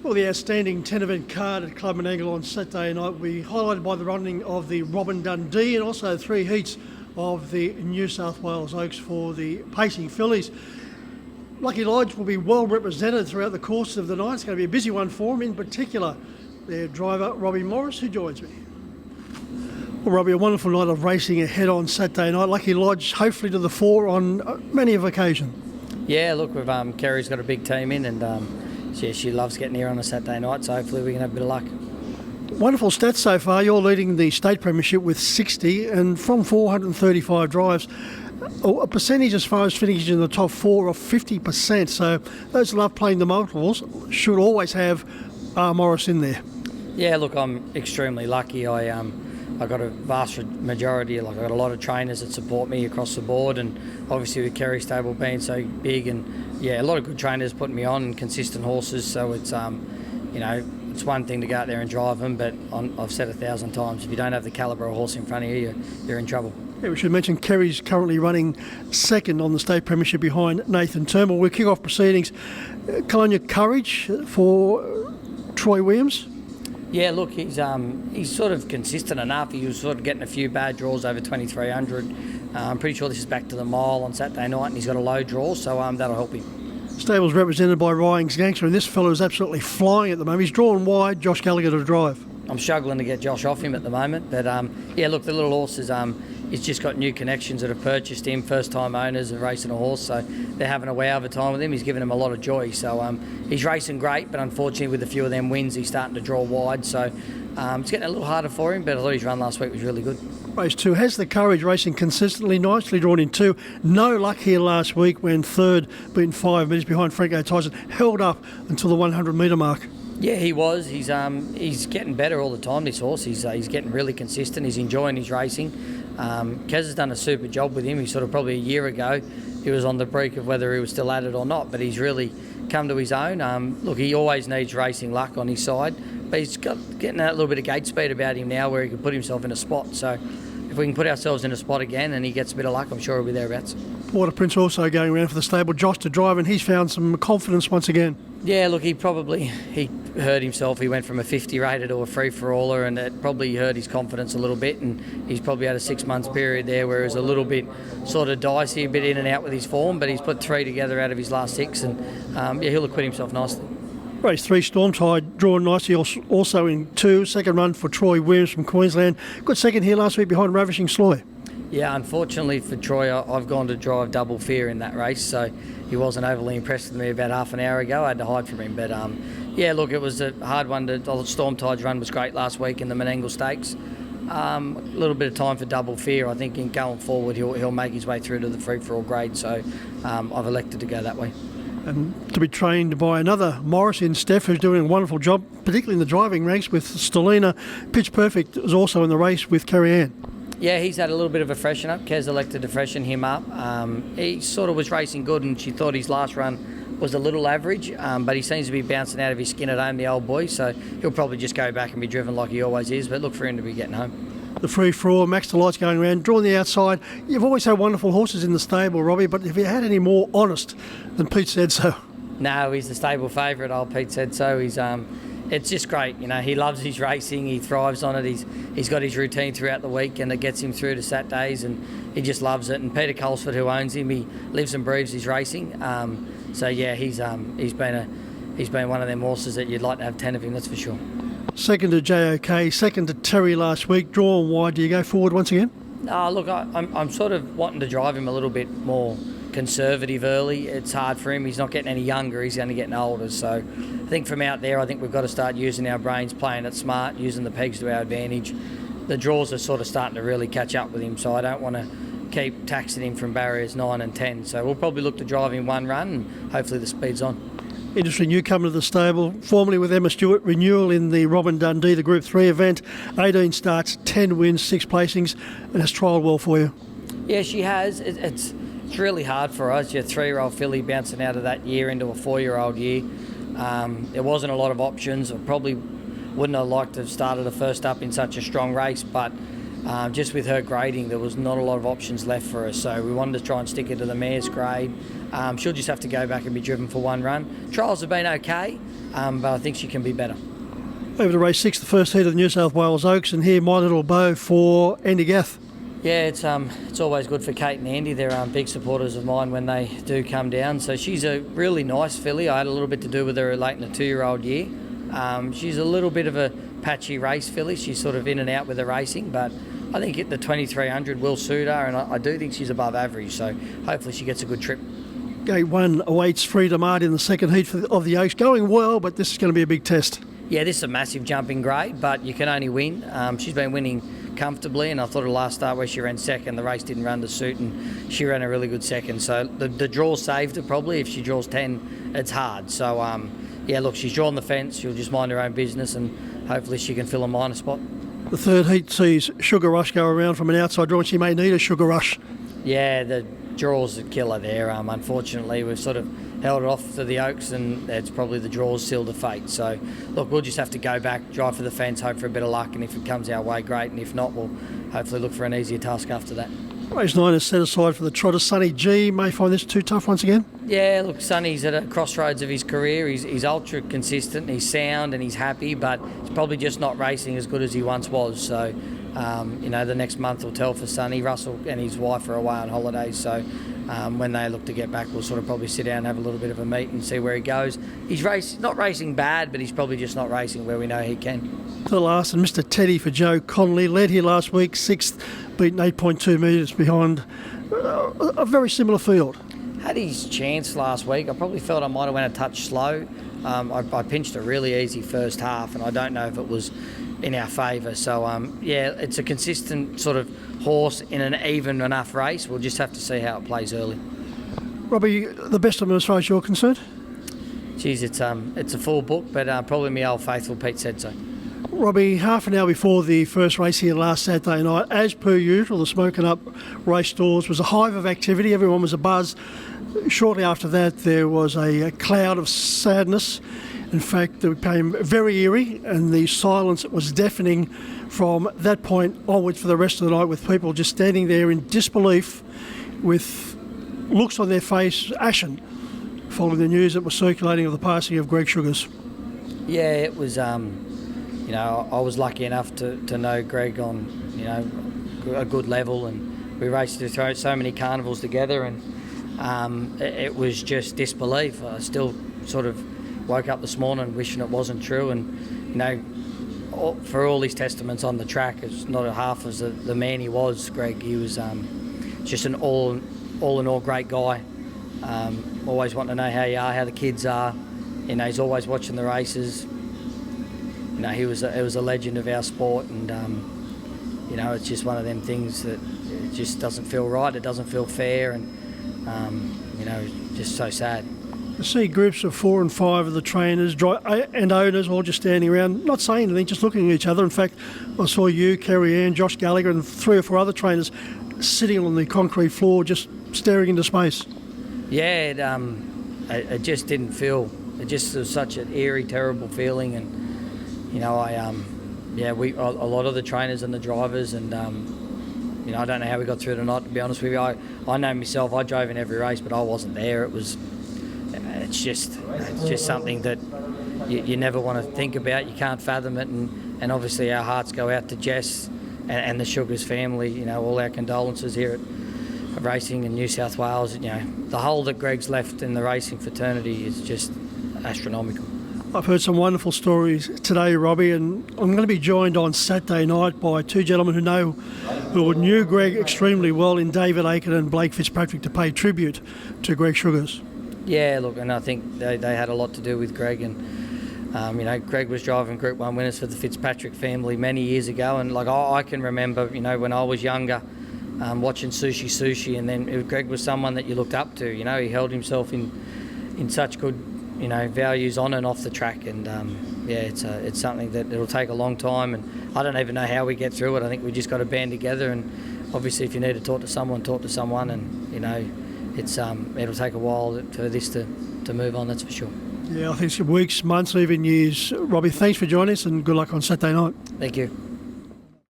Well, the outstanding 10-event card at Club Menangle on Saturday night will be highlighted by the running of the Robin Dundee and also 3 heats of the New South Wales Oaks for the pacing fillies. Lucky Lodge will be well represented throughout the course of the night. It's going to be a busy one for them, in particular their driver Robbie Morris, who joins me. Well, Robbie, a wonderful night of racing ahead on Saturday night. Lucky Lodge hopefully to the fore on many of occasion. Yeah, look, we've Kerry's got a big team in, and she loves getting here on a Saturday night, so hopefully we can have a bit of luck. Wonderful stats so far. You're leading the state premiership with 60, and from 435 drives, a percentage as far as finishing in the top 4 of 50%. So those who love playing the multiples should always have Morris in there. Yeah, look, I'm extremely lucky. I got a vast majority, I got a lot of trainers that support me across the board, and obviously with Kerry stable being so big, and yeah, a lot of good trainers putting me on, and consistent horses. So it's it's one thing to go out there and drive them, but I've said 1,000 times, if you don't have the calibre of horse in front of you, you're in trouble. Yeah, we should mention Kerry's currently running second on the state premiership behind Nathan Turnbull. We'll kick off proceedings. Colonia Courage for Troy Williams. Yeah, look, he's sort of consistent enough. He was sort of getting a few bad draws over 2,300. I'm pretty sure this is back to the mile on Saturday night, and he's got a low draw, so that'll help him. Stable's represented by Ryings Gangster, and this fellow is absolutely flying at the moment. He's drawn wide, Josh Gallagher to drive. I'm struggling to get Josh off him at the moment, but yeah, look, the little horse is he's just got new connections that have purchased him, first-time owners of racing a horse, so they're having a wow of a time with him. He's given them a lot of joy, so he's racing great, but unfortunately with a few of them wins, he's starting to draw wide, so it's getting a little harder for him, but I thought his run last week was really good. Race 2 has the Courage racing consistently, nicely drawn in 2. No luck here last week when third, being 5 minutes behind Franco Tyson, held up until the 100 metre mark. Yeah, he was. He's getting better all the time, this horse. He's getting really consistent. He's enjoying his racing. Kez has done a super job with him. He sort of probably a year ago, he was on the brink of whether he was still at it or not, but he's really come to his own. Look, he always needs racing luck on his side, but he's getting that little bit of gate speed about him now where he can put himself in a spot. So if we can put ourselves in a spot again and he gets a bit of luck, I'm sure he'll be thereabouts. Water Prince also going around for the stable, Josh to drive, and he's found some confidence once again. Yeah, look, he hurt himself. He went from a 50 rated to a free-for-aller, and it probably hurt his confidence a little bit, and he's probably had a 6 months period there where he was a little bit sort of dicey, a bit in and out with his form, but he's put 3 together out of his last 6, and he'll acquit himself nicely. Race 3, Stormtide, drawn nicely also in 2. Second run for Troy Williams from Queensland. Good second here last week behind Ravishing Sloy. Yeah, unfortunately for Troy, I've gone to drive Double Fear in that race, so he wasn't overly impressed with me about half an hour ago. I had to hide from him, but yeah, look, it was a hard one. Stormtide's run was great last week in the Menangle Stakes. A little bit of time for Double Fear. I think in going forward he'll make his way through to the free-for-all grade, so I've elected to go that way. And to be trained by another Morris in Steph, who's doing a wonderful job, particularly in the driving ranks with Stelina. Pitch Perfect is also in the race with Kerry Ann. Yeah, he's had a little bit of a freshen up. Kez elected to freshen him up. He sort of was racing good, and she thought his last run was a little average, but he seems to be bouncing out of his skin at home, the old boy, so he'll probably just go back and be driven like he always is, but look for him to be getting home. The free-for-all, Max Delight's going around, drawing the outside. You've always had wonderful horses in the stable, Robbie, but have you had any more honest than Pete Said So? No, he's the stable favourite, old Pete Said So. It's just great, he loves his racing, he thrives on it, he's got his routine throughout the week, and it gets him through to Saturdays, and he just loves it. And Peter Colesford, who owns him, he lives and breathes his racing. So yeah, he's been one of them horses that you'd like to have 10 of him, that's for sure. Second to JOK, second to Terry last week, drawn wide. Do you go forward once again? Look, I'm sort of wanting to drive him a little bit more conservative early. It's hard for him. He's not getting any younger. He's only getting older. So I think from out there, I think we've got to start using our brains, playing it smart, using the pegs to our advantage. The draws are sort of starting to really catch up with him, so I don't want to keep taxing him from barriers 9 and 10. So we'll probably look to drive him one run, and hopefully the speed's on. Industry newcomer to the stable, formerly with Emma Stewart, renewal in the Robin Dundee, the Group 3 event. 18 starts, 10 wins, 6 placings, and has trialled well for you. Yeah, she has. It's really hard for us. Your 3-year-old filly bouncing out of that year into a 4-year-old year. There wasn't a lot of options. I probably wouldn't have liked to have started her first up in such a strong race, but just with her grading, there was not a lot of options left for us. So we wanted to try and stick her to the mare's grade. She'll just have to go back and be driven for one run. Trials have been okay, but I think she can be better. Over to race 6, the first heat of the New South Wales Oaks, and here My Little Bow for Andy Gath. Yeah, it's always good for Kate and Andy. They're big supporters of mine when they do come down. So she's a really nice filly. I had a little bit to do with her late in the 2-year-old year. She's a little bit of a patchy race filly. She's sort of in and out with the racing, but I think the 2300 will suit her, and I do think she's above average. So hopefully she gets a good trip. Gate 1 awaits Freedom Art in the second heat of the Oaks. Going well, but this is going to be a big test. Yeah, this is a massive jumping grade, but you can only win. She's been winning comfortably, and I thought her last start where she ran second, the race didn't run to suit, and she ran a really good second. So the draw saved her probably. If she draws 10, it's hard. So yeah, look, she's drawn the fence. She'll just mind her own business, and hopefully she can fill a minor spot. The third heat sees Sugar Rush go around from an outside draw, and she may need a Sugar Rush. Yeah, the draw's a killer there. Unfortunately, we've sort of held it off to the Oaks, and it's probably the draw's sealed the fate. So, look, we'll just have to go back, drive for the fence, hope for a bit of luck, and if it comes our way, great, and if not, we'll hopefully look for an easier task after that. Race 9 is set aside for the trotter. Sonny G may find this too tough once again. Yeah, look, Sonny's at a crossroads of his career. He's ultra consistent, he's sound and he's happy, but he's probably just not racing as good as he once was. So, the next month will tell for Sonny. Russell and his wife are away on holidays, so when they look to get back, we'll sort of probably sit down and have a little bit of a meet and see where he goes. He's not racing bad, but he's probably just not racing where we know he can. To the last, and Mr. Teddy for Joe Connolly, led here last week, 6th, beaten 8.2 metres behind a very similar field. Had his chance last week. I probably felt I might have went a touch slow. I pinched a really easy first half, and I don't know if it was in our favour. So, it's a consistent sort of horse in an even enough race. We'll just have to see how it plays early. Robbie, the best of them as far as you're concerned? Geez, it's a full book, but probably my old faithful Pete said so. Robbie, half an hour before the first race here last Saturday night, as per usual, the Smoking Up race doors was a hive of activity. Everyone was abuzz. Shortly after that, there was a cloud of sadness. In fact, it became very eerie, and the silence was deafening from that point onwards for the rest of the night, with people just standing there in disbelief with looks on their face ashen following the news that was circulating of the passing of Greg Sugars. Yeah, it was, I was lucky enough to know Greg on, a good level, and we raced through so many carnivals together, and it was just disbelief. I still sort of woke up this morning wishing it wasn't true, and for all his testaments on the track, it's not a half as the man he was. Greg, he was just an all in all great guy. Always wanting to know how you are, how the kids are. He's always watching the races. He was a legend of our sport, and it's just one of them things that it just doesn't feel right. It doesn't feel fair, and just so sad. To see groups of 4 and 5 of the trainers and owners all just standing around, not saying anything, just looking at each other. In fact, I saw you, Kerry Ann, Josh Gallagher, and 3 or 4 other trainers sitting on the concrete floor, just staring into space. Yeah, it just didn't feel. It just was such an eerie, terrible feeling, and a lot of the trainers and the drivers, and I don't know how we got through the night. To be honest with you, I know myself. I drove in every race, but I wasn't there. It's just something that you never want to think about. You can't fathom it, and obviously our hearts go out to Jess and the Sugars family. All our condolences here at racing in New South Wales. The hole that Greg's left in the racing fraternity is just astronomical. I've heard some wonderful stories today, Robbie, and I'm going to be joined on Saturday night by 2 gentlemen who knew Greg extremely well, in David Aiken and Blake Fitzpatrick, to pay tribute to Greg Sugars. Yeah, look, and I think they had a lot to do with Greg, and Greg was driving Group 1 winners for the Fitzpatrick family many years ago, and I can remember, when I was younger, watching Sushi, and then Greg was someone that you looked up to. He held himself in such good, values on and off the track, and it's something that it'll take a long time, and I don't even know how we get through it. I think we just got to band together, and obviously if you need to talk to someone, and it'll take a while for this to move on, that's for sure. Yeah, I think it's weeks, months, even years. Robbie, thanks for joining us, and good luck on Saturday night. Thank you.